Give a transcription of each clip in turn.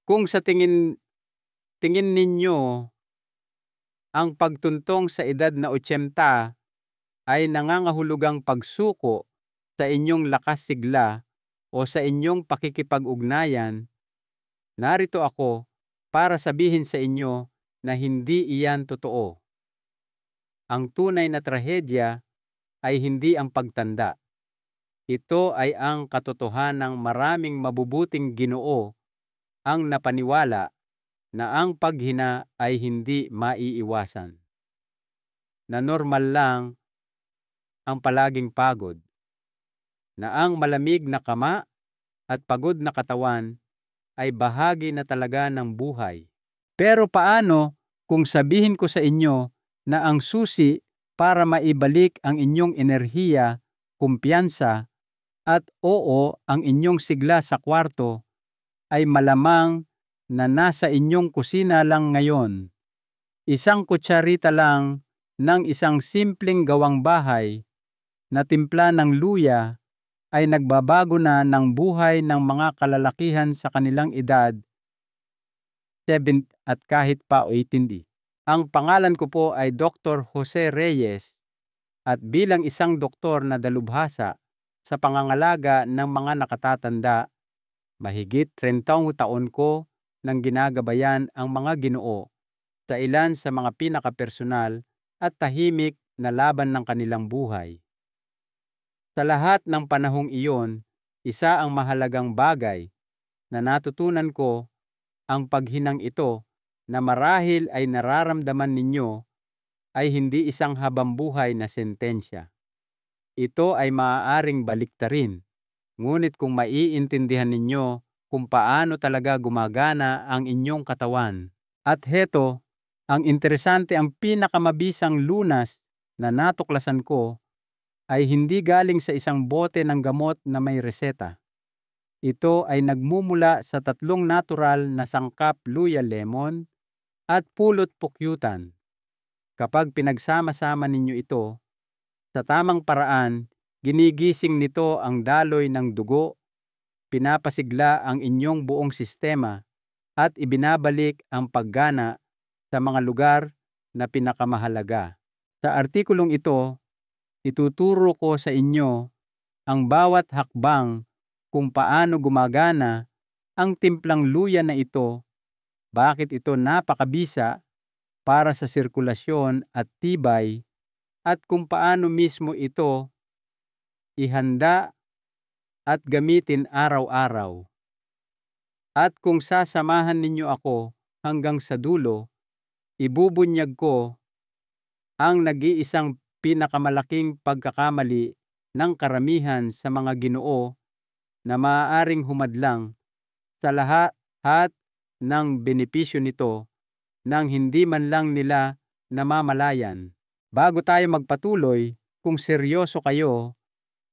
Kung sa tingin ninyo ang pagtuntong sa edad na 80 ay nangangahulugang pagsuko sa inyong lakas sigla o sa inyong pakikipag-ugnayan, narito ako para sabihin sa inyo na hindi iyan totoo. Ang tunay na trahedya ay hindi ang pagtanda. Ito ay ang katotohanang maraming mabubuting Ginoo ang napaniwala na ang paghina ay hindi maiiwasan. Na normal lang ang palaging pagod. Na ang malamig na kama at pagod na katawan ay bahagi na talaga ng buhay. Pero paano kung sabihin ko sa inyo na ang susi para maibalik ang inyong enerhiya, kumpiyansa, at oo ang inyong sigla sa kwarto ay malamang na nasa inyong kusina lang ngayon. Isang kutsarita lang ng isang simpleng gawang bahay na timpla ng luya ay nagbabago na ng buhay ng mga kalalakihan sa kanilang edad 7 at kahit pa 80. Ang pangalan ko po ay Dr. Jose Reyes at bilang isang doktor na dalubhasa sa pangangalaga ng mga nakatatanda, mahigit 30 taon ko nang ginagabayan ang mga Ginoo sa ilan sa mga pinakapersonal at tahimik na laban ng kanilang buhay. Sa lahat ng panahong iyon, isa ang mahalagang bagay na natutunan ko, ang paghinang ito na marahil ay nararamdaman ninyo ay hindi isang habambuhay na sentensya. Ito ay maaaring baliktarin, ngunit kung maiintindihan ninyo kung paano talaga gumagana ang inyong katawan. At heto, ang interesante, ang pinakamabisang lunas na natuklasan ko ay hindi galing sa isang bote ng gamot na may reseta. Ito ay nagmumula sa 3 natural na sangkap, luya, lemon, at pulot pukyutan. Kapag pinagsama-sama ninyo ito, sa tamang paraan, ginigising nito ang daloy ng dugo, pinapasigla ang inyong buong sistema, at ibinabalik ang paggana sa mga lugar na pinakamahalaga. Sa artikulong ito, ituturo ko sa inyo ang bawat hakbang kung paano gumagana ang timplang luya na ito, bakit ito napakabisa para sa sirkulasyon at tibay, at kung paano mismo ito ihanda at gamitin araw-araw. At kung sasamahan ninyo ako hanggang sa dulo, ibubunyag ko ang nag-iisang pinakamalaking pagkakamali ng karamihan sa mga Ginoo na maaaring humadlang sa lahat ng benepisyo nito nang hindi man lang nila namamalayan. Bago tayo magpatuloy, kung seryoso kayo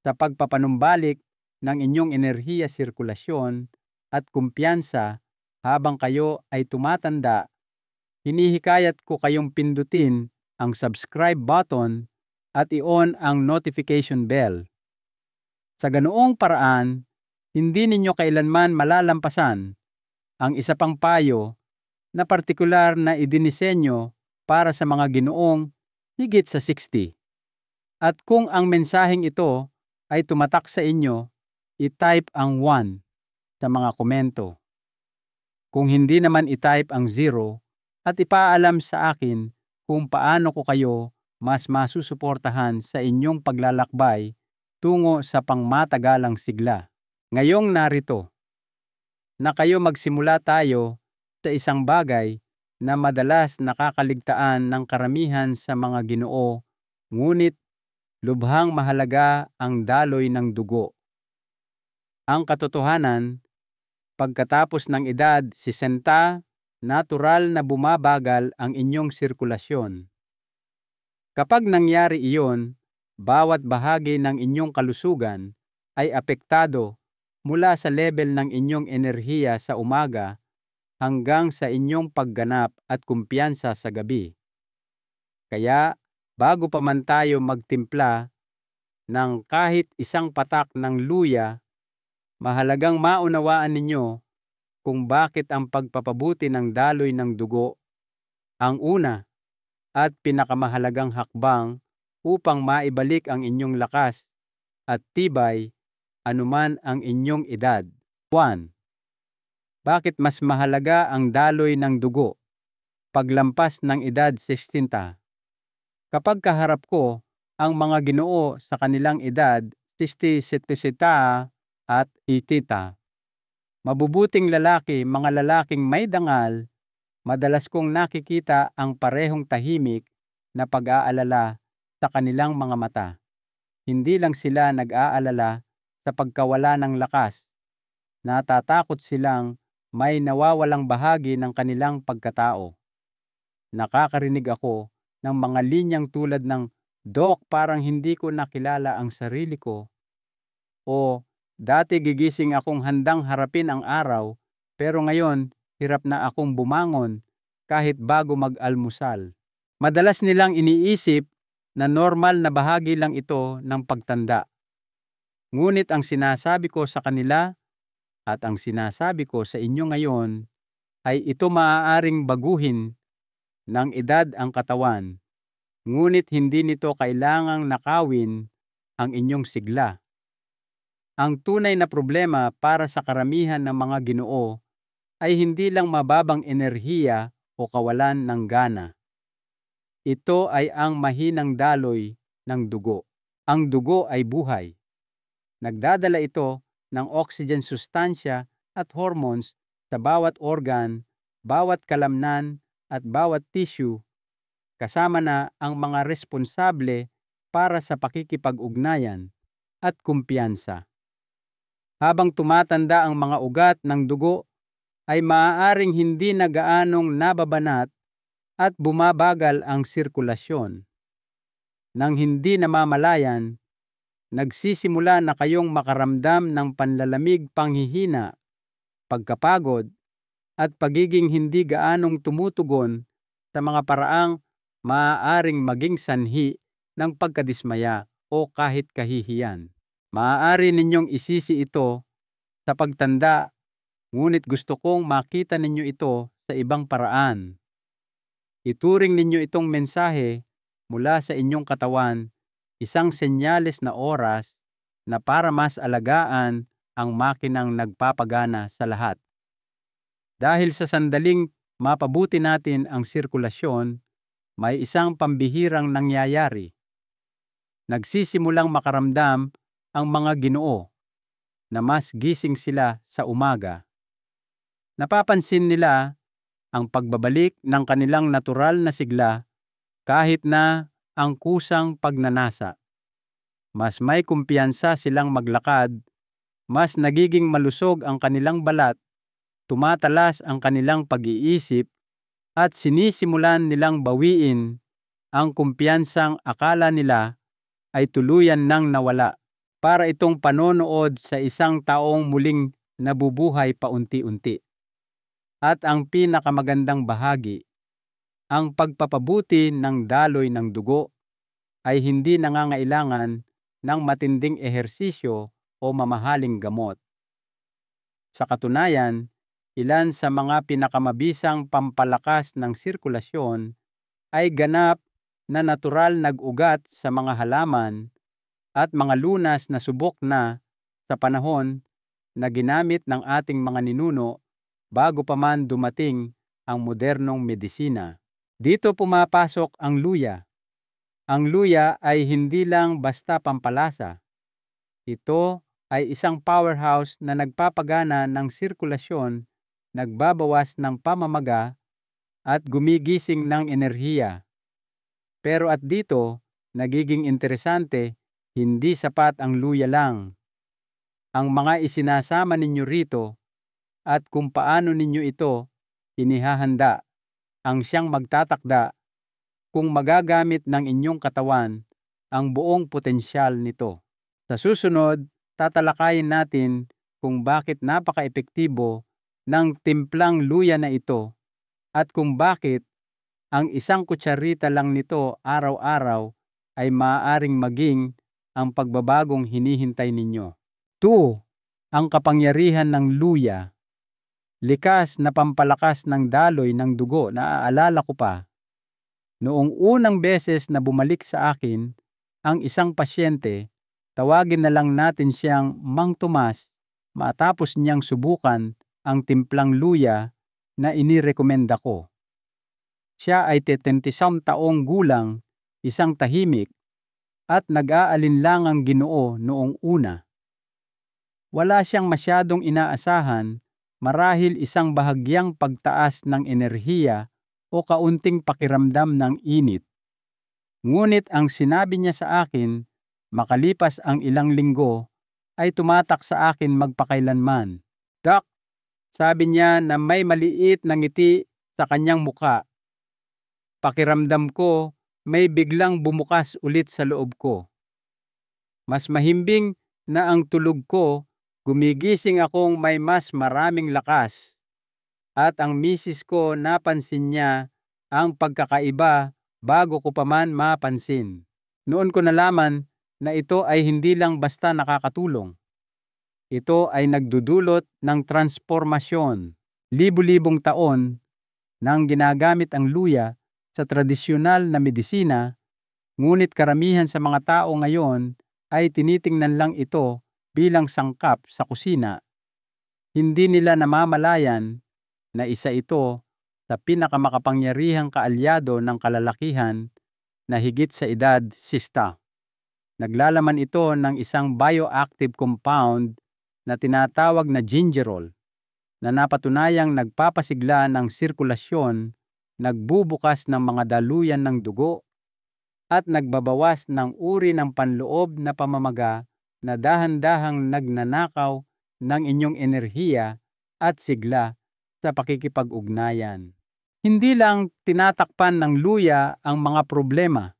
sa pagpapanumbalik ng inyong enerhiya, sirkulasyon at kumpiyansa habang kayo ay tumatanda, hinihikayat ko kayong pindutin ang subscribe button at i-on ang notification bell. Sa ganoong paraan, hindi ninyo kailanman malalampasan ang isa pang payo na partikular na idinisenyo para sa mga Ginoong higit sa 60. At kung ang mensaheng ito ay tumatak sa inyo, i-type ang 1 sa mga komento. Kung hindi naman, i-type ang 0 at ipaalam sa akin kung paano ko kayo mas masusuportahan sa inyong paglalakbay tungo sa pangmatagalang sigla. Ngayong narito na kayo, magsimula tayo sa isang bagay na madalas nakakaligtaan ng karamihan sa mga Ginoo, ngunit lubhang mahalaga ang daloy ng dugo. Ang katotohanan, pagkatapos ng edad 60, natural na bumabagal ang inyong sirkulasyon. Kapag nangyari iyon, bawat bahagi ng inyong kalusugan ay apektado, mula sa level ng inyong enerhiya sa umaga hanggang sa inyong pagganap at kumpiyansa sa gabi. Kaya, bago pa man tayo magtimpla ng kahit isang patak ng luya, mahalagang maunawaan ninyo kung bakit ang pagpapabuti ng daloy ng dugo ang una at pinakamahalagang hakbang upang maibalik ang inyong lakas at tibay anuman ang inyong edad. 1. Bakit mas mahalaga ang daloy ng dugo paglampas ng edad 60? Kapag kaharap ko ang mga Ginoo sa kanilang edad 60, 70 at 80, mabubuting lalaki, mga lalaking may dangal, madalas kong nakikita ang parehong tahimik na pag-aalala sa kanilang mga mata. Hindi lang sila nag-aalala sa pagkawala ng lakas, natatakot silang may nawawalang bahagi ng kanilang pagkatao. Nakakarinig ako ng mga linyang tulad ng, "Dok, parang hindi ko nakilala ang sarili ko." O, "Dati gigising akong handang harapin ang araw, pero ngayon hirap na akong bumangon kahit bago mag-almusal." Madalas nilang iniisip na normal na bahagi lang ito ng pagtanda. Ngunit ang sinasabi ko sa kanila at ang sinasabi ko sa inyo ngayon ay ito maaaring baguhin ng edad ang katawan, ngunit hindi nito kailangang nakawin ang inyong sigla. Ang tunay na problema para sa karamihan ng mga Ginoo ay hindi lang mababang enerhiya o kawalan ng gana. Ito ay ang mahinang daloy ng dugo. Ang dugo ay buhay. Nagdadala ito ng oxygen, sustansya at hormones sa bawat organ, bawat kalamnan at bawat tissue, kasama na ang mga responsable para sa pakikipag-ugnayan at kumpiyansa. Habang tumatanda ang mga ugat ng dugo, ay maaaring hindi na gaanong nababanat at bumabagal ang sirkulasyon. Nang hindi namamalayan, nagsisimula na kayong makaramdam ng panlalamig, panghihina, pagkapagod, at pagiging hindi gaanong tumutugon sa mga paraang maaaring maging sanhi ng pagkadismaya o kahit kahihiyan. Maaari ninyong isisi ito sa pagtanda, ngunit gusto kong makita ninyo ito sa ibang paraan. Ituring ninyo itong mensahe mula sa inyong katawan, isang senyales na oras na para mas alagaan ang makinang nagpapagana sa lahat. Dahil sa sandaling mapabuti natin ang sirkulasyon, may isang pambihirang nangyayari. Nagsisimulang makaramdam ang mga Ginoo na mas gising sila sa umaga. Napapansin nila ang pagbabalik ng kanilang natural na sigla kahit na ang kusang pagnanasa. Mas may kumpiyansa silang maglakad, mas nagiging malusog ang kanilang balat, tumatalas ang kanilang pag-iisip, at sinisimulan nilang bawiin ang kumpiyansang akala nila ay tuluyan nang nawala. Para itong panonood sa isang taong muling nabubuhay paunti-unti. At ang pinakamagandang bahagi, ang pagpapabuti ng daloy ng dugo ay hindi nangangailangan ng matinding ehersisyo o mamahaling gamot. Sa katunayan, ilan sa mga pinakamabisang pampalakas ng sirkulasyon ay ganap na natural nag-ugat sa mga halaman at mga lunas na subok na sa panahon na ginamit ng ating mga ninuno bago pa man dumating ang modernong medisina. Dito pumapasok ang luya. Ang luya ay hindi lang basta pampalasa. Ito ay isang powerhouse na nagpapagana ng sirkulasyon, nagbabawas ng pamamaga at gumigising ng enerhiya. Pero at dito, nagiging interesante, hindi sapat ang luya lang. Ang mga isinasama ninyo rito at kung paano ninyo ito inihahanda ang siyang magtatakda kung magagamit ng inyong katawan ang buong potensyal nito. Sa susunod, tatalakayin natin kung bakit napaka-epektibo ng timplang luya na ito at kung bakit ang isang kutsarita lang nito araw-araw ay maaaring maging ang pagbabagong hinihintay ninyo. 2. Ang kapangyarihan ng luya. likas na pampalakas ng daloy ng dugo. Naaalala ko pa, noong unang beses na bumalik sa akin ang isang pasyente, tawagin na lang natin siyang Mang Tomas, matapos niyang subukan ang timplang luya na inirekomenda ko. Siya ay 71 taong gulang, isang tahimik at nag-aalinlangang Ginoo noong una. Wala siyang masyadong inaasahan, marahil isang bahagyang pagtaas ng enerhiya o kaunting pakiramdam ng init. Ngunit ang sinabi niya sa akin, makalipas ang ilang linggo, ay tumatak sa akin magpakailanman. "Doc," sabi niya na may maliit na ngiti sa kanyang muka, "pakiramdam ko may biglang bumukas ulit sa loob ko. Mas mahimbing na ang tulog ko, gumigising akong may mas maraming lakas." At ang misis ko, napansin niya ang pagkakaiba bago ko pa man mapansin. Noon ko nalaman na ito ay hindi lang basta nakakatulong. Ito ay nagdudulot ng transformasyon. Libu-libong taon nang ginagamit ang luya sa tradisyonal na medisina, ngunit karamihan sa mga tao ngayon ay tinitingnan lang ito bilang sangkap sa kusina. Hindi nila namamalayan na isa ito sa pinakamakapangyarihang kaalyado ng kalalakihan na higit sa edad 60. Naglalaman ito ng isang bioactive compound na tinatawag na gingerol, na napatunayang nagpapasigla ng sirkulasyon, nagbubukas ng mga daluyan ng dugo, at nagbabawas ng uri ng panloob na pamamaga na dahan-dahang nagnanakaw ng inyong enerhiya at sigla sa pakikipag-ugnayan. Hindi lang tinatakpan ng luya ang mga problema.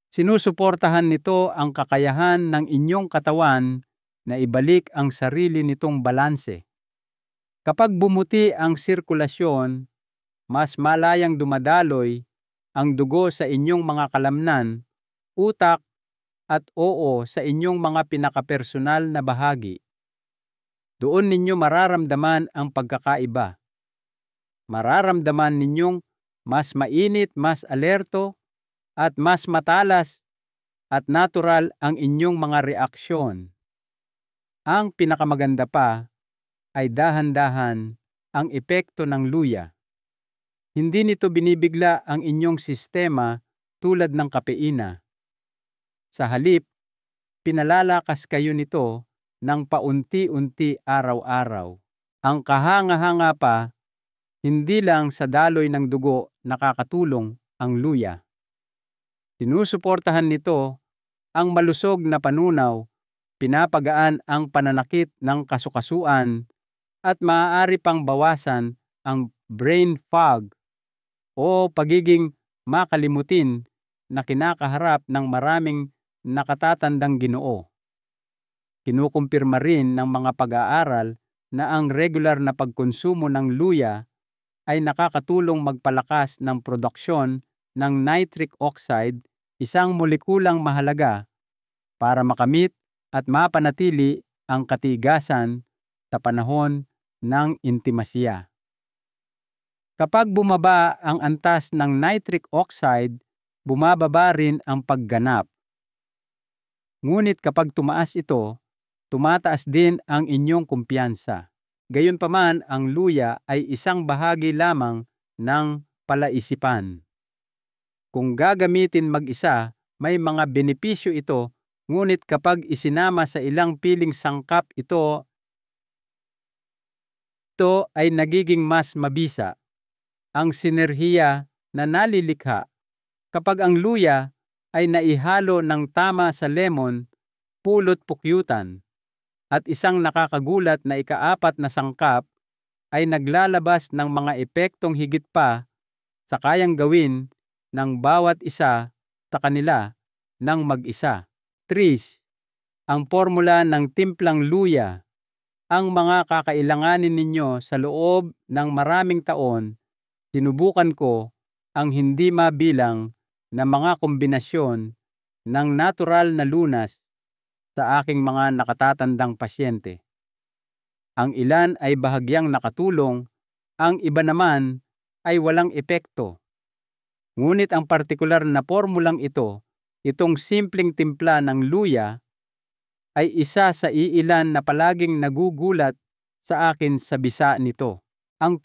Sinusuportahan nito ang kakayahan ng inyong katawan na ibalik ang sarili nitong balanse. Kapag bumuti ang sirkulasyon, mas malayang dumadaloy ang dugo sa inyong mga kalamnan, utak at sa inyong mga pinakapersonal na bahagi. Doon ninyo mararamdaman ang pagkakaiba. Mararamdaman ninyong mas mainit, mas alerto, at mas matalas at natural ang inyong mga reaksyon. Ang pinakamaganda pa ay dahan-dahan ang epekto ng luya. Hindi nito binibigla ang inyong sistema tulad ng kafeina. Sa halip, pinalalakas kayo nito ng paunti-unti araw-araw. Ang kahanga-hanga pa, hindi lang sa daloy ng dugo nakakatulong ang luya. Sinusuportahan nito ang malusog na panunaw, pinapagaan ang pananakit ng kasukasuan, at maaari pang bawasan ang brain fog o pagiging makalimutin na kinakaharap ng maraming nakatatandang Ginoo. Kinukumpirma rin ng mga pag-aaral na ang regular na pagkonsumo ng luya ay nakakatulong magpalakas ng produksyon ng nitric oxide, isang molekulang mahalaga para makamit at mapanatili ang katigasan sa panahon ng intimasya. Kapag bumaba ang antas ng nitric oxide, bumababa rin ang pagganap. Ngunit kapag tumaas ito, tumataas din ang inyong kumpiyansa. Gayunpaman, ang luya ay isang bahagi lamang ng palaisipan. Kung gagamitin mag-isa, may mga benepisyo ito, ngunit kapag isinama sa ilang piling sangkap ito ay nagiging mas mabisa. Ang sinerhiya na nalilikha kapag ang luya ay naihalo ng tama sa lemon, pulot pukyutan, at isang nakakagulat na ika-4 na sangkap, ay naglalabas ng mga epektong higit pa sa kayang gawin ng bawat isa sa kanila ng mag-isa. 3. Ang formula ng timplang luya. Ang mga kakailanganin ninyo sa loob ng maraming taon, sinubukan ko ang hindi mabilang na mga kombinasyon ng natural na lunas sa aking mga nakatatandang pasyente. Ang ilan ay bahagyang nakatulong Ang iba naman ay walang epekto. Ngunit ang partikular na formulang ito, itong simpleng timpla ng luya, ay isa sa iilan na palaging nagugulat sa akin sa bisa nito. Ang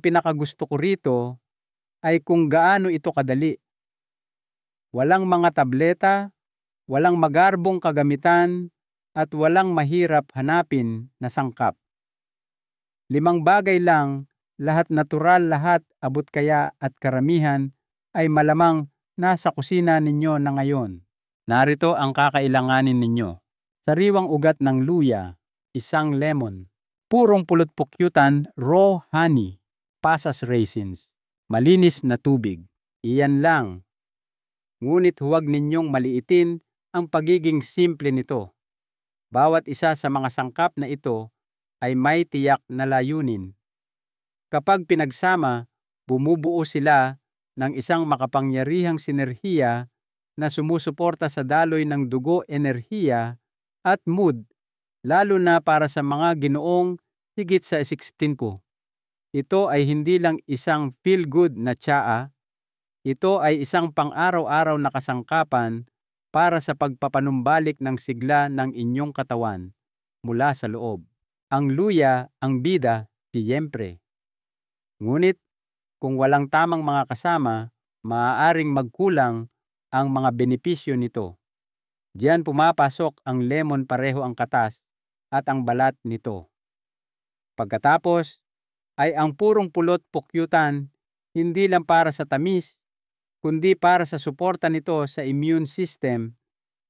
pinakagusto ko rito ay kung gaano ito kadali. Walang mga tableta, walang magarbong kagamitan, at walang mahirap hanapin na sangkap. 5 bagay lang, lahat natural, lahat abot kaya at karamihan ay malamang nasa kusina ninyo na ngayon. Narito ang kakailanganin ninyo. Sariwang ugat ng luya, 1 lemon, purong pulot-pukyutan, raw honey, pasas raisins, malinis na tubig. Iyan lang. Ngunit huwag ninyong maliitin ang pagiging simple nito. Bawat isa sa mga sangkap na ito ay may tiyak na layunin. Kapag pinagsama, bumubuo sila ng isang makapangyarihang sinerhiya na sumusuporta sa daloy ng dugo, enerhiya at mood, lalo na para sa mga ginoong higit sa 16 ko. Ito ay hindi lang isang feel-good na tsaa, ito ay isang pang-araw-araw na kasangkapan para sa pagpapanumbalik ng sigla ng inyong katawan mula sa loob. Ang luya, ang bida, siyempre. Ngunit kung walang tamang mga kasama, maaaring magkulang ang mga benepisyo nito. Diyan pumapasok ang lemon, pareho ang katas at ang balat nito. Pagkatapos ay ang purong pulot-pukyutan, hindi lang para sa tamis, kundi para sa suporta nito sa immune system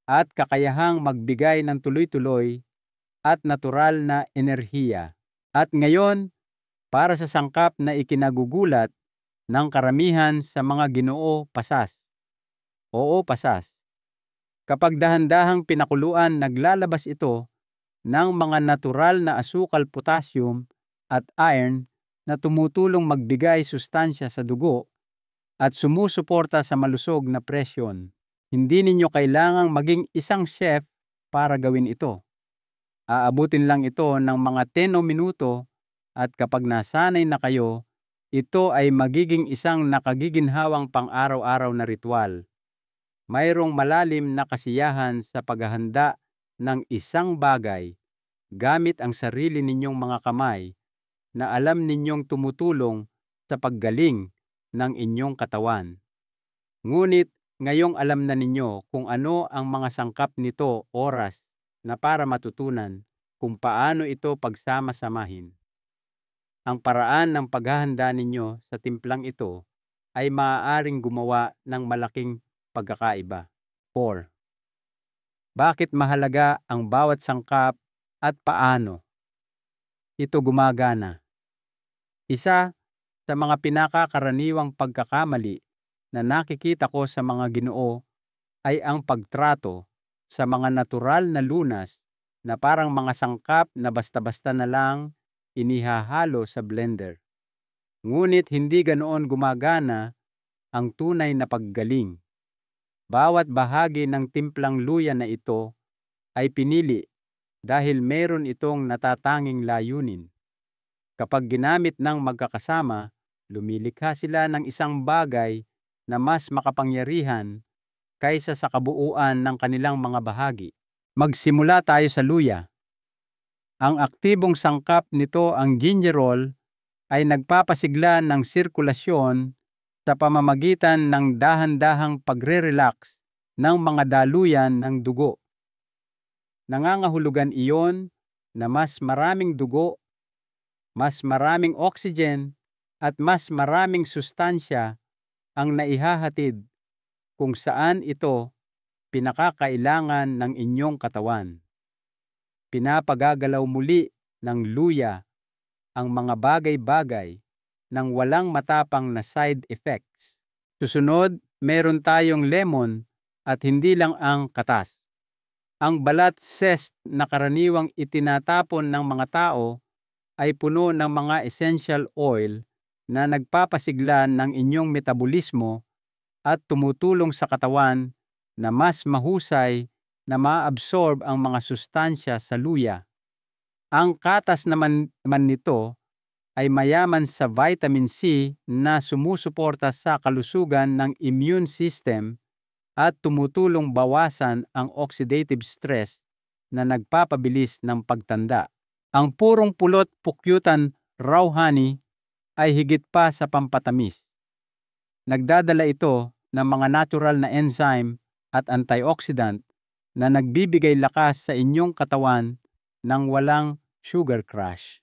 at kakayahang magbigay ng tuloy-tuloy at natural na enerhiya. At ngayon, para sa sangkap na ikinagugulat ng karamihan sa mga Ginoo, pasas. Oo, pasas. Kapag dahan-dahang pinakuluan, naglalabas ito ng mga natural na asukal, potassium at iron na tumutulong magbigay sustansya sa dugo at sumusuporta sa malusog na presyon. Hindi ninyo kailangang maging isang chef para gawin ito. Aabutin lang ito ng mga 10 minuto at kapag nasanay na kayo, ito ay magiging isang nakagiginhawang pang-araw-araw na ritual. Mayroong malalim na kasiyahan sa paghahanda ng isang bagay gamit ang sarili ninyong mga kamay na alam ninyong tumutulong sa paggaling ng inyong katawan. Ngunit ngayong alam na ninyo kung ano ang mga sangkap nito, oras na para matutunan kung paano ito pagsama-samahin. Ang paraan ng paghahanda ninyo sa timplang ito ay maaaring gumawa ng malaking pagkakaiba. 4. Bakit mahalaga ang bawat sangkap at paano ito gumagana? Isa sa mga pinakakaraniwang pagkakamali na nakikita ko sa mga Ginoo ay ang pagtrato sa mga natural na lunas na parang mga sangkap na basta-basta na lang inihahalo sa blender. Ngunit hindi ganoon gumagana ang tunay na paggaling. Bawat bahagi ng timplang luya na ito ay pinili dahil meron itong natatanging layunin. Kapag ginamit ng magkakasama, lumilikha sila ng isang bagay na mas makapangyarihan kaysa sa kabuuan ng kanilang mga bahagi. Magsimula tayo sa luya. Ang aktibong sangkap nito, ang gingerol, ay nagpapasigla ng sirkulasyon sa pamamagitan ng dahan-dahang pagre-relax ng mga daluyan ng dugo. Nangangahulugan iyon na mas maraming dugo, mas maraming oxygen, at mas maraming sustansya ang naihahatid kung saan ito pinakakailangan ng inyong katawan. Pinapagagalaw muli ng luya ang mga bagay-bagay nang walang matapang na side effects. Susunod, meron tayong lemon at hindi lang ang katas. Ang balat zest na karaniwang itinatapon ng mga tao ay puno ng mga essential oil na nagpapasigla ng inyong metabolismo at tumutulong sa katawan na mas mahusay na ma-absorb ang mga sustansya sa luya. Ang katas naman nito ay mayaman sa vitamin C na sumusuporta sa kalusugan ng immune system at tumutulong bawasan ang oxidative stress na nagpapabilis ng pagtanda. Ang purong pulot pukyutan raw honey ay higit pa sa pampatamis. Nagdadala ito ng mga natural na enzyme at antioxidant na nagbibigay lakas sa inyong katawan nang walang sugar crash.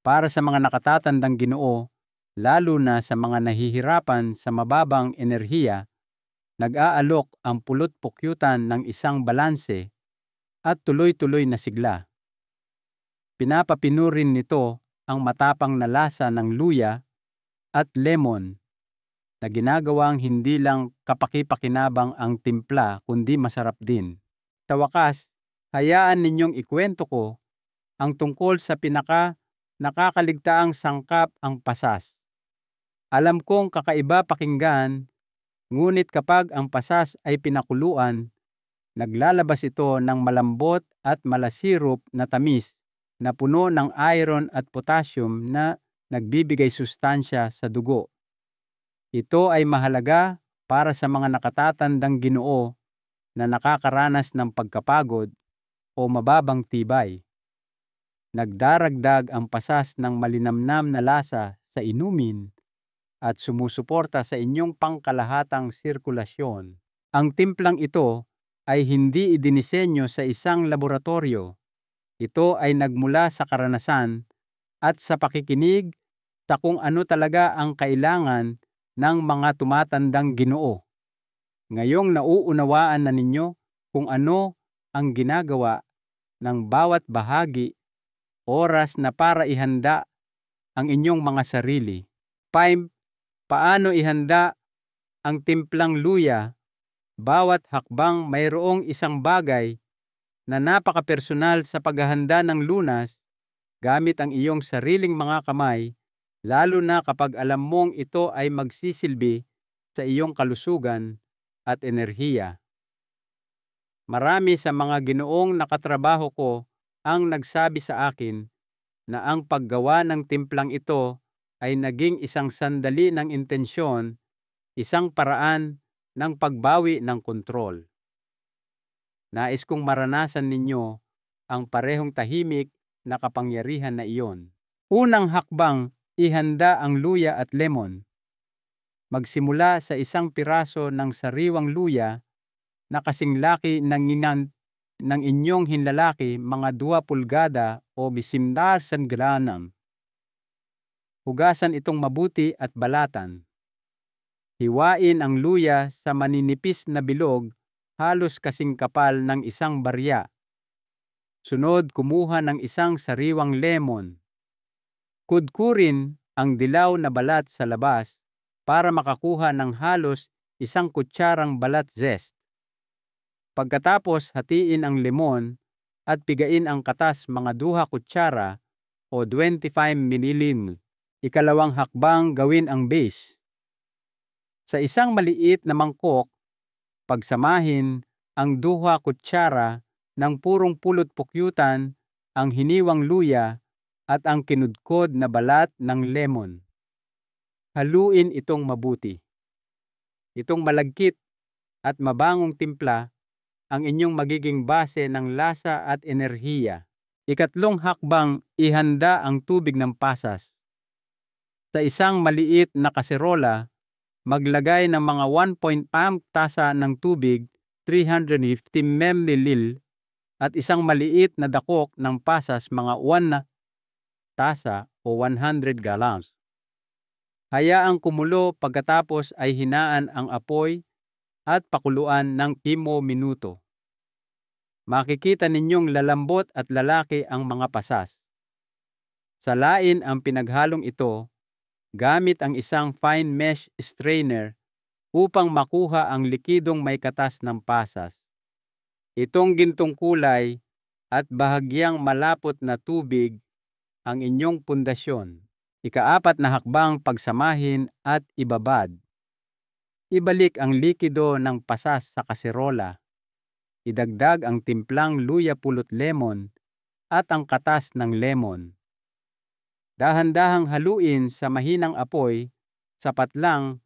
Para sa mga nakatatandang Ginoo, lalo na sa mga nahihirapan sa mababang enerhiya, nag-aalok ang pulot pukyutan ng isang balanse at tuloy-tuloy na sigla. Pinapapinurin nito ang matapang na lasa ng luya at lemon na ginagawang hindi lang kapaki-pakinabang ang timpla kundi masarap din. Sa wakas, hayaan ninyong ikwento ko ang tungkol sa nakakaligtaang sangkap ang pasas. Alam kong kakaiba pakinggan, ngunit kapag ang pasas ay pinakuluan, naglalabas ito ng malambot at malasirop na tamis na puno ng iron at potassium na nagbibigay sustansya sa dugo. Ito ay mahalaga para sa mga nakatatandang Ginoo na nakakaranas ng pagkapagod o mababang tibay. Nagdaragdag ang pasas ng malinamnam na lasa sa inumin at sumusuporta sa inyong pangkalahatang sirkulasyon. Ang timplang ito ay hindi idinisenyo sa isang laboratorio. Ito ay nagmula sa karanasan at sa pakikinig sa kung ano talaga ang kailangan ng mga tumatandang Ginoo. Ngayong nauunawaan na ninyo kung ano ang ginagawa ng bawat bahagi, oras na para ihanda ang inyong mga sarili. Paano ihanda ang timplang luya? Bawat hakbang mayroong isang bagay na napaka-personal sa paghahanda ng lunas gamit ang iyong sariling mga kamay, lalo na kapag alam mong ito ay magsisilbi sa iyong kalusugan at enerhiya. Marami sa mga Ginoong nakatrabaho ko ang nagsabi sa akin na ang paggawa ng timplang ito ay naging isang sandali ng intensyon, isang paraan ng pagbawi ng kontrol. Nais kong maranasan ninyo ang parehong tahimik na kapangyarihan na iyon. Unang hakbang, ihanda ang luya at lemon. Magsimula sa isang piraso ng sariwang luya na kasing laki ng inyong hinlalaki, mga 2 pulgada o 15 granam. Hugasan itong mabuti at balatan. Hiwain ang luya sa maninipis na bilog, halos kasing kapal ng isang barya. Sunod, kumuha ng isang sariwang lemon. Kudkurin ang dilaw na balat sa labas para makakuha ng halos 1 kutsarang balat zest. Pagkatapos, hatiin ang lemon at pigain ang katas mga 2 kutsara o 25 ml. Ikalawang hakbang, gawin ang base. Sa isang maliit na mangkok, pagsamahin ang 2 kutsara ng purong pulot pukyutan, ang hiniwang luya at ang kinudkod na balat ng lemon. Haluin itong mabuti. Itong malagkit at mabangong timpla ang inyong magiging base ng lasa at enerhiya. Ikatlong hakbang, ihanda ang tubig ng pasas. Sa isang maliit na kaserola, maglagay ng mga 1.5 tasa ng tubig, 350 ml, at isang maliit na dakok ng pasas, mga 1 na tasa o 100 gallons. Hayaang kumulo, pagkatapos ay hinaan ang apoy at pakuluan ng 5 minuto. Makikita ninyong lalambot at lalaki ang mga pasas. Salain ang pinaghalong ito gamit ang isang fine mesh strainer upang makuha ang likidong may katas ng pasas. Itong gintong kulay at bahagyang malapot na tubig ang inyong pundasyon. Ika-4 na hakbang, pagsamahin at ibabad. Ibalik ang likido ng pasas sa kaserola. Idagdag ang timplang luya pulot lemon at ang katas ng lemon. Dahan-dahang haluin sa mahinang apoy, sapat lang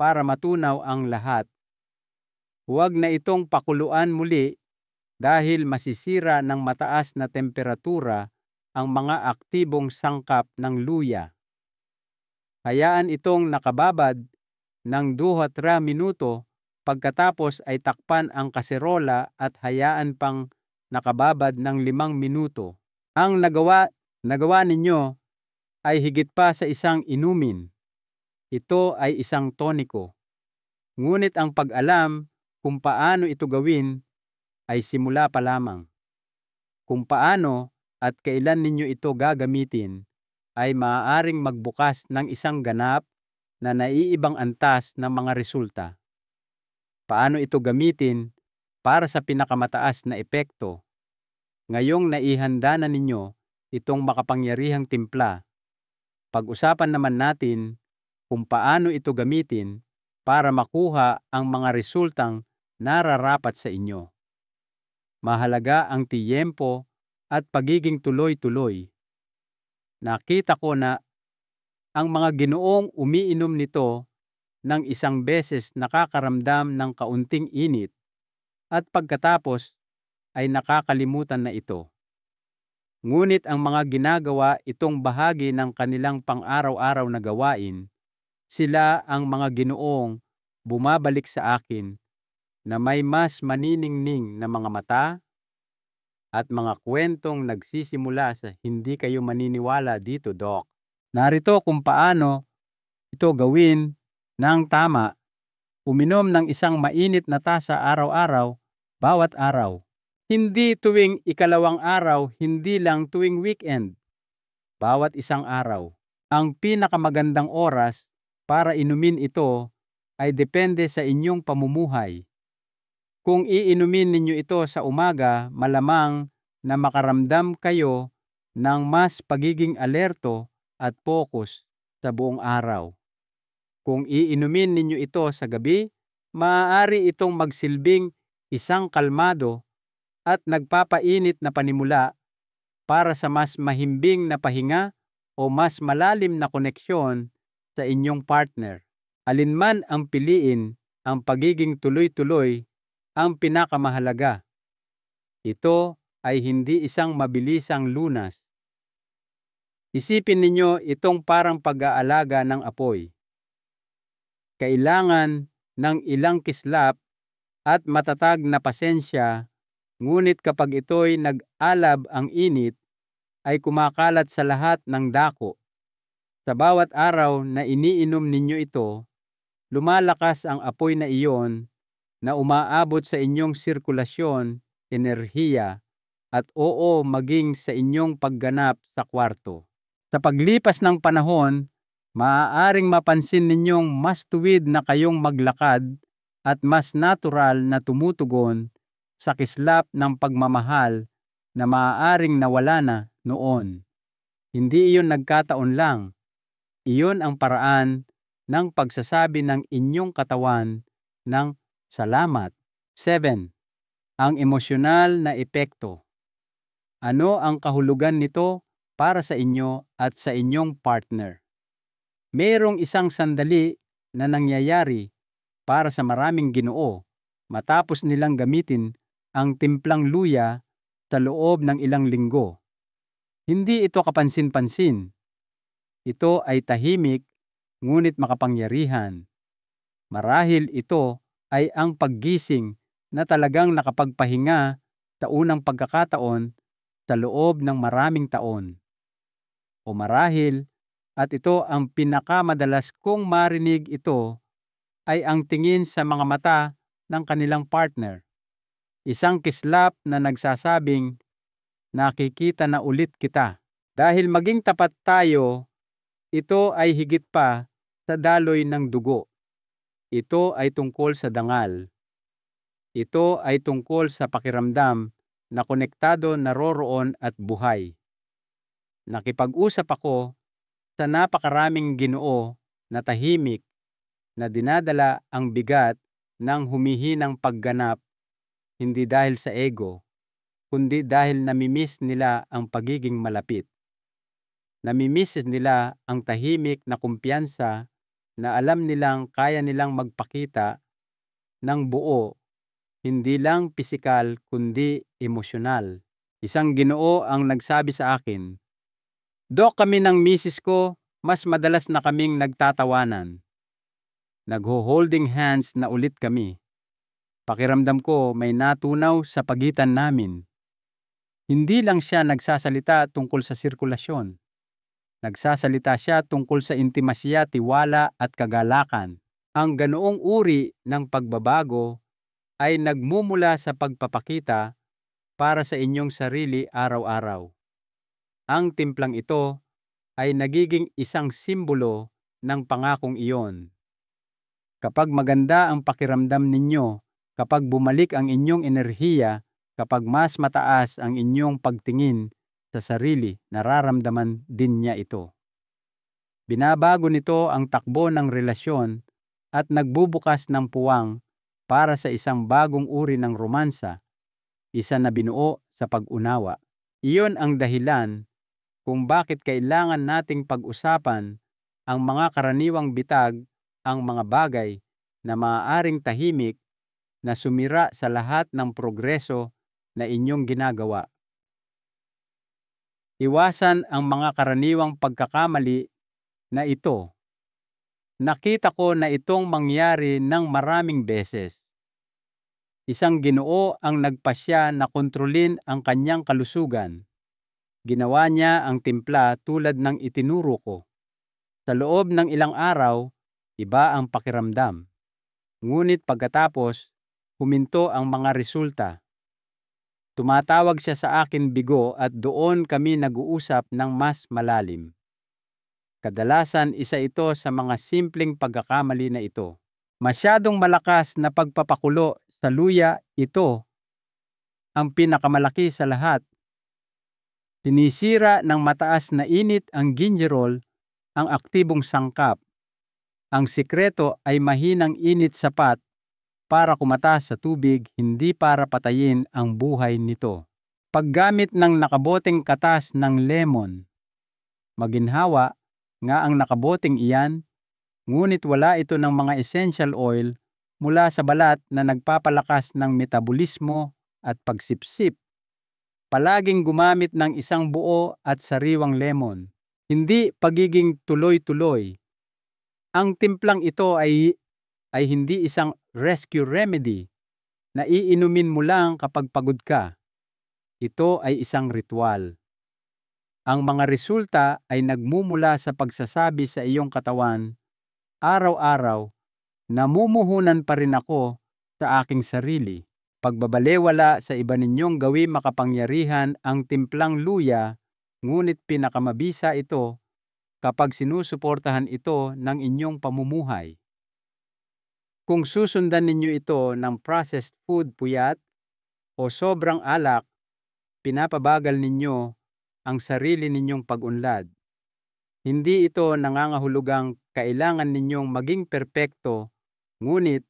para matunaw ang lahat. Huwag na itong pakuluan muli dahil masisira ng mataas na temperatura ang mga aktibong sangkap ng luya. Hayaan itong nakababad ng 2-3 minuto, pagkatapos ay takpan ang kaserola at hayaan pang nakababad ng 5 minuto. Ang nagawa ninyo ay higit pa sa isang inumin. Ito ay isang toniko. Ngunit ang pag-alam kung paano ito gawin ay simula pa lamang. Kung paano at kailan ninyo ito gagamitin ay maaaring magbukas ng isang ganap na naiibang antas ng mga resulta. Paano ito gamitin para sa pinakamataas na epekto? Ngayong naihanda na ninyo itong makapangyarihang timpla, pag-usapan naman natin kung paano ito gamitin para makuha ang mga resultang nararapat sa inyo. Mahalaga ang tiyempo at pagiging tuloy-tuloy. Nakita ko na ang mga ginoong umiinom nito ng isang beses nakakaramdam ng kaunting init at pagkatapos ay nakakalimutan na ito. Ngunit ang mga ginagawa itong bahagi ng kanilang pang-araw-araw na gawain, sila ang mga ginoong bumabalik sa akin na may mas maniningning na mga mata at mga kwentong nagsisimula sa hindi kayo maniniwala dito, Doc. Narito kung paano ito gawin ng tama. Uminom ng isang mainit na tasa araw-araw, bawat araw. Hindi tuwing ikalawang araw, hindi lang tuwing weekend. Bawat isang araw. Ang pinakamagandang oras para inumin ito ay depende sa inyong pamumuhay. Kung iinumin ninyo ito sa umaga, malamang na makaramdam kayo ng mas pagiging alerto at focus sa buong araw. Kung iinumin ninyo ito sa gabi, maaari itong magsilbing isang kalmado at nagpapainit na panimula para sa mas mahimbing na pahinga o mas malalim na koneksyon sa inyong partner. Alinman ang piliin, ang pagiging tuloy-tuloy ang pinakamahalaga. Ito ay hindi isang mabilisang lunas. Isipin ninyo itong parang pag-aalaga ng apoy. Kailangan ng ilang kislap at matatag na pasensya, ngunit kapag ito'y nag-alab ang init, ay kumakalat sa lahat ng dako. Sa bawat araw na iniinom ninyo ito, lumalakas ang apoy na iyon na umaabot sa inyong sirkulasyon, enerhiya, at maging sa inyong pagganap sa kwarto. Sa paglipas ng panahon, maaaring mapansin ninyong mas tuwid na kayong maglakad at mas natural na tumutugon sa kislap ng pagmamahal na maaaring nawala na noon. Hindi iyon nagkataon lang. Iyon ang paraan ng pagsasabi ng inyong katawan ng salamat. 7. Ang emosyonal na epekto. Ano ang kahulugan nito para sa inyo at sa inyong partner? Mayroong isang sandali na nangyayari para sa maraming Ginoo matapos nilang gamitin ang timplang luya sa loob ng ilang linggo. Hindi ito kapansin-pansin. Ito ay tahimik ngunit makapangyarihan. Marahil ito ay ang paggising na talagang nakapagpahinga sa unang pagkakataon sa loob ng maraming taon. O marahil, at ito ang pinakamadalas kong marinig ito, ay ang tingin sa mga mata ng kanilang partner. Isang kislap na nagsasabing, nakikita na ulit kita. Dahil maging tapat tayo, ito ay higit pa sa daloy ng dugo. Ito ay tungkol sa dangal. Ito ay tungkol sa pakiramdam na konektado, naroroon at buhay. Nakipag-usap ako sa napakaraming Ginoo na tahimik na dinadala ang bigat ng humihinang pagganap, hindi dahil sa ego, kundi dahil namimiss nila ang pagiging malapit. Namimiss nila ang tahimik na kumpiyansa na alam nilang kaya nilang magpakita ng buo, hindi lang pisikal kundi emosyonal. Isang Ginoo ang nagsabi sa akin, "Dok, kami ng misis ko, mas madalas na kaming nagtatawanan. Nagho-holding hands na ulit kami. Pakiramdam ko may natunaw sa pagitan namin." Hindi lang siya nagsasalita tungkol sa sirkulasyon. Nagsasalita siya tungkol sa intimasya, tiwala at kagalakan. Ang ganoong uri ng pagbabago ay nagmumula sa pagpapakita para sa inyong sarili araw-araw. Ang timplang ito ay nagiging isang simbolo ng pangakong iyon. Kapag maganda ang pakiramdam ninyo, kapag bumalik ang inyong enerhiya, kapag mas mataas ang inyong pagtingin sa sarili, nararamdaman din niya ito. Binabago nito ang takbo ng relasyon at nagbubukas ng puwang para sa isang bagong uri ng romansa, isa na binuo sa pag-unawa. Iyon ang dahilan kung bakit kailangan nating pag-usapan ang mga karaniwang bitag, ang mga bagay na maaaring tahimik na sumira sa lahat ng progreso na inyong ginagawa. Iwasan ang mga karaniwang pagkakamali na ito. Nakita ko na itong mangyari ng maraming beses. Isang Ginoo ang nagpasya na kontrolin ang kanyang kalusugan. Ginawa niya ang timpla tulad ng itinuro ko. Sa loob ng ilang araw, iba ang pakiramdam. Ngunit pagkatapos, huminto ang mga resulta. Tumatawag siya sa akin bigo at doon kami nag-uusap ng mas malalim. Kadalasan isa ito sa mga simpleng pagkakamali na ito. Masyadong malakas na pagpapakulo sa luya, ito ang pinakamalaki sa lahat. Sinisira ng mataas na init ang gingerol, ang aktibong sangkap. Ang sikreto ay mahinang init sapat para kumatas sa tubig, hindi para patayin ang buhay nito. Paggamit ng nakaboteng katas ng lemon. Maginhawa nga ang nakaboteng iyan, ngunit wala ito ng mga essential oil mula sa balat na nagpapalakas ng metabolismo at pagsipsip. Palaging gumamit ng isang buo at sariwang lemon, hindi pagiging tuloy-tuloy. Ang timplang ito ay hindi isang rescue remedy na iinumin mo lang kapag pagod ka. Ito ay isang ritual. Ang mga resulta ay nagmumula sa pagsasabi sa iyong katawan, araw-araw, namumuhunan pa rin ako sa aking sarili. Pagbabalewala sa iba ninyong gawing makapangyarihan ang timplang luya, ngunit pinakamabisa ito kapag sinusuportahan ito ng inyong pamumuhay. Kung susundan ninyo ito ng processed food, puyat, o sobrang alak, pinapabagal ninyo ang sarili ninyong pag-unlad. Hindi ito nangangahulugang kailangan ninyong maging perpekto, ngunit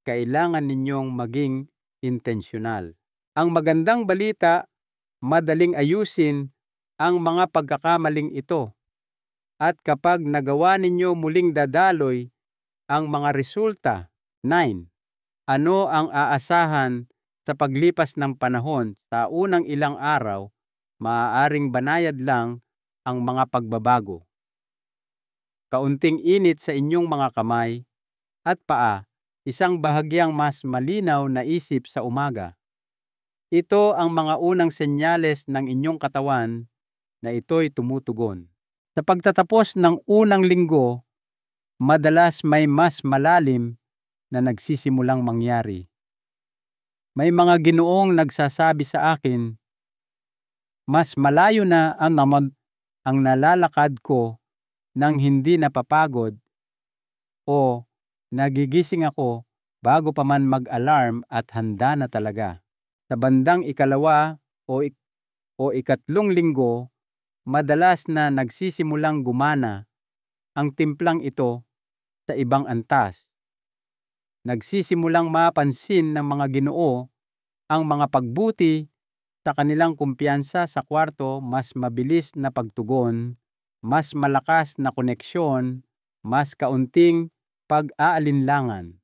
kailangan ninyong maging intensyonal. Ang magandang balita, madaling ayusin ang mga pagkakamaling ito. At kapag nagawa ninyo muling dadaloy ang mga resulta. 9. Ano ang aasahan sa paglipas ng panahon? Sa unang ilang araw, maaaring banayad lang ang mga pagbabago. Kaunting init sa inyong mga kamay at paa, isang bahagyang mas malinaw na isip sa umaga. Ito ang mga unang senyales ng inyong katawan na ito'y tumutugon. Sa pagtatapos ng unang linggo, madalas may mas malalim na nagsisimulang mangyari. May mga Ginoong nagsasabi sa akin, mas malayo na ang nalalakad ko nang hindi napapagod o nagigising ako bago pa man mag-alarm at handa na talaga. Sa bandang ikalawa o ikatlong linggo, madalas na nagsisimulang gumana ang timplang ito sa ibang antas. Nagsisimulang mapansin ng mga Ginoo ang mga pagbuti sa kanilang kumpiyansa sa kwarto, mas mabilis na pagtugon mas malakas na koneksyon, mas kaunting pag-aalinlangan.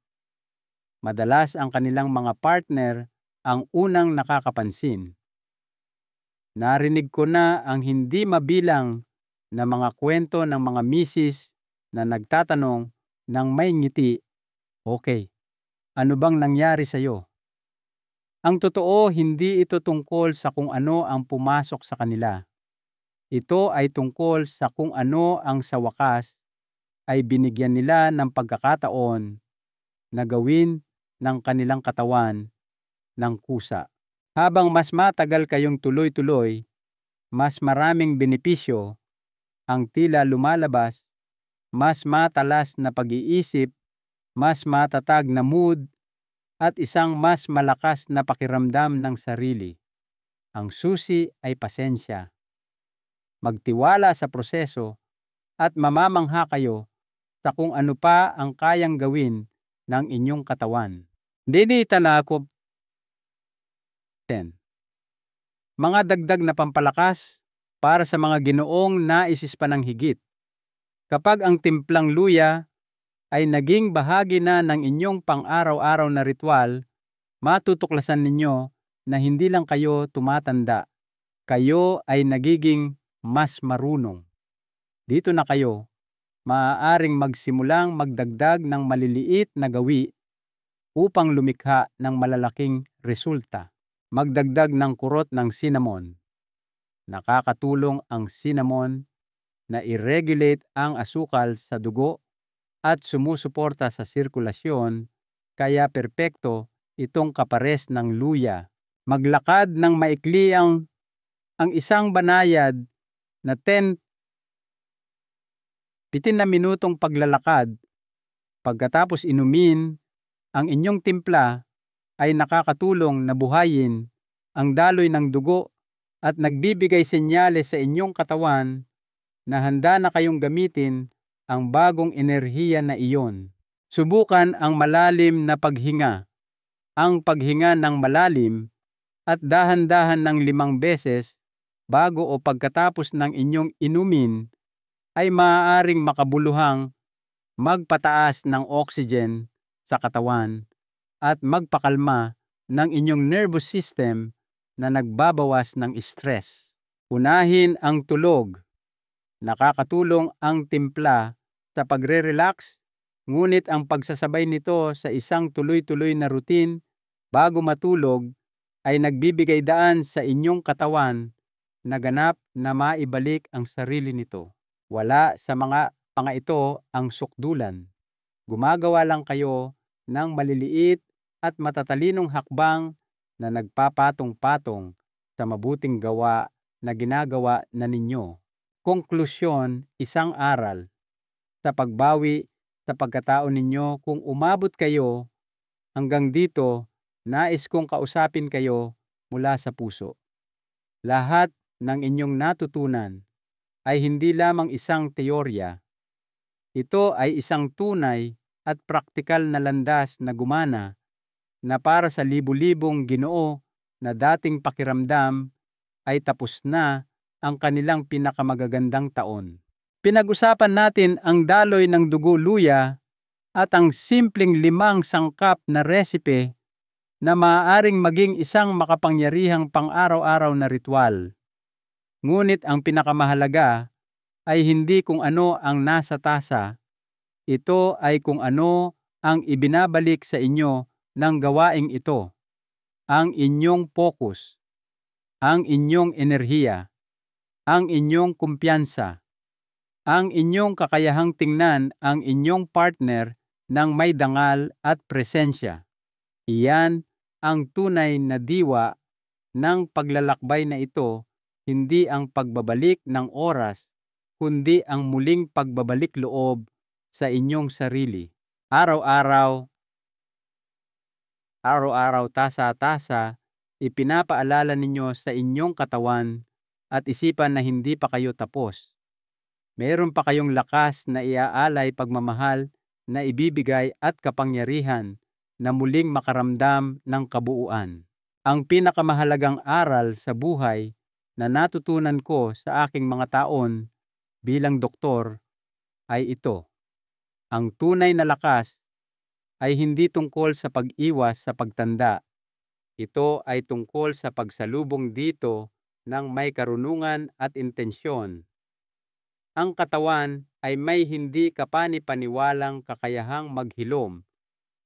Madalas ang kanilang mga partner ang unang nakakapansin. Narinig ko na ang hindi mabilang na mga kwento ng mga misis na nagtatanong ng may ngiti, "Okay, ano bang nangyari sa'yo?" Ang totoo, hindi ito tungkol sa kung ano ang pumasok sa kanila. Ito ay tungkol sa kung ano ang sa wakas ay binigyan nila ng pagkakataon na gawin ng kanilang katawan ng kusa. Habang mas matagal kayong tuloy-tuloy, mas maraming benepisyo ang tila lumalabas, mas matalas na pag-iisip, mas matatag na mood, at isang mas malakas na pakiramdam ng sarili. Ang susi ay pasensya. Magtiwala sa proseso at mamamangha kayo sa kung ano pa ang kayang gawin ng inyong katawan. Dinita na ako 10. Mga dagdag na pampalakas para sa mga ginoong naisis pa ng higit. Kapag ang timplang luya ay naging bahagi na ng inyong pang-araw-araw na ritual, matutuklasan ninyo na hindi lang kayo tumatanda, kayo ay nagiging mas marunong. Dito na kayo maaaring magsimulang magdagdag ng maliliit na gawi upang lumikha ng malalaking resulta. Magdagdag ng kurot ng cinnamon. Nakakatulong ang cinnamon na i-regulate ang asukal sa dugo at sumusuporta sa sirkulasyon, kaya perpekto itong kapares ng luya. Maglakad ng maikli ang isang banayad na 15 na minutong paglalakad pagkatapos inumin ang inyong timpla ay nakakatulong na buhayin ang daloy ng dugo at nagbibigay senyales sa inyong katawan na handa na kayong gamitin ang bagong enerhiya na iyon. Subukan ang malalim na paghinga. Ang paghinga ng malalim at dahan-dahan ng 5 beses bago o pagkatapos ng inyong inumin ay maaaring makabuluhang magpataas ng oxygen sa katawan at magpakalma ng inyong nervous system na nagbabawas ng stress. Unahin ang tulog. Nakakatulong ang timpla sa pagre-relax, ngunit ang pagsasabay nito sa isang tuloy-tuloy na routine bago matulog ay nagbibigay daan sa inyong katawan na ganap na maibalik ang sarili nito. Wala sa mga ito ang sukdulan. Gumagawa lang kayo ng maliliit at matatalinong hakbang na nagpapatong-patong sa mabuting gawa na ginagawa na ninyo. Konklusyon, isang aral. Sa pagbawi sa pagkatao ninyo, kung umabot kayo hanggang dito, nais kong kausapin kayo mula sa puso. Lahat ng inyong natutunan ay hindi lamang isang teorya. Ito ay isang tunay at praktikal na landas na gumana na para sa libu-libong Ginoo na dating pakiramdam ay tapos na ang kanilang pinakamagagandang taon. Pinag-usapan natin ang daloy ng dugo luya at ang simpleng 5 sangkap na resipe na maaaring maging isang makapangyarihang pang-araw-araw na ritual. Ngunit ang pinakamahalaga ay hindi kung ano ang nasa tasa, ito ay kung ano ang ibinabalik sa inyo ng gawaing ito, ang inyong focus, ang inyong enerhiya, ang inyong kumpiyansa, ang inyong kakayahang tingnan ang inyong partner ng may dangal at presensya. Iyan ang tunay na diwa ng paglalakbay na ito, hindi ang pagbabalik ng oras, kundi ang muling pagbabalik loob sa inyong sarili. Araw-araw, tasa-tasa, ipinapaalala ninyo sa inyong katawan at isipan na hindi pa kayo tapos. Meron pa kayong lakas na iaalay, pagmamahal na ibibigay at kapangyarihan na muling makaramdam ng kabuuan. Ang pinakamahalagang aral sa buhay na natutunan ko sa aking mga taon bilang doktor ay ito. Ang tunay na lakas ay hindi tungkol sa pag-iwas sa pagtanda. Ito ay tungkol sa pagsalubong dito ng may karunungan at intensyon. Ang katawan ay may hindi kapani-paniwalang kakayahang maghilom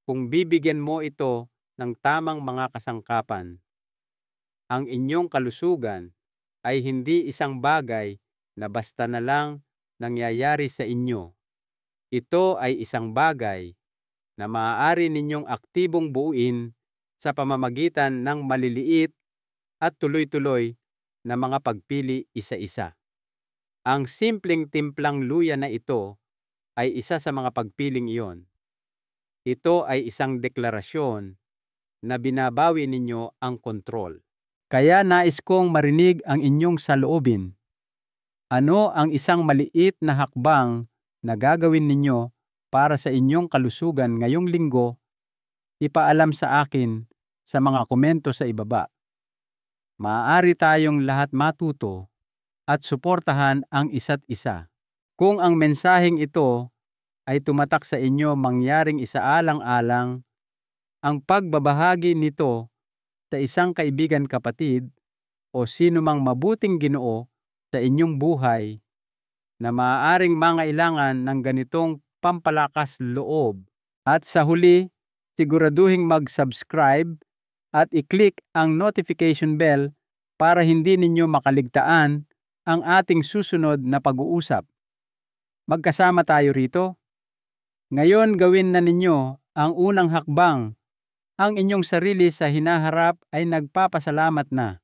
kung bibigyan mo ito ng tamang mga kasangkapan. Ang inyong kalusugan ay hindi isang bagay na basta na lang nangyayari sa inyo. Ito ay isang bagay na maaari ninyong aktibong buuin sa pamamagitan ng maliliit at tuloy-tuloy na mga pagpili isa-isa. Ang simpleng timplang luya na ito ay isa sa mga pagpiling iyon. Ito ay isang deklarasyon na binabawi ninyo ang kontrol. Kaya nais kong marinig ang inyong saloobin. Ano ang isang maliit na hakbang na gagawin ninyo para sa inyong kalusugan ngayong linggo? Ipaalam sa akin sa mga komento sa ibaba. Maaari tayong lahat matuto at suportahan ang isa't isa. Kung ang mensaheng ito ay tumatak sa inyo mangyaring isaalang-alang, ang pagbabahagi nito sa isang kaibigan kapatid o sino mang mabuting Ginoo sa inyong buhay na maaaring mangailangan ng ganitong pampalakas loob. At sa huli, siguraduhing mag-subscribe at i-click ang notification bell para hindi ninyo makaligtaan ang ating susunod na pag-uusap. Magkasama tayo rito. Ngayon gawin na ninyo ang unang hakbang. Ang inyong sarili sa hinaharap ay nagpapasalamat na.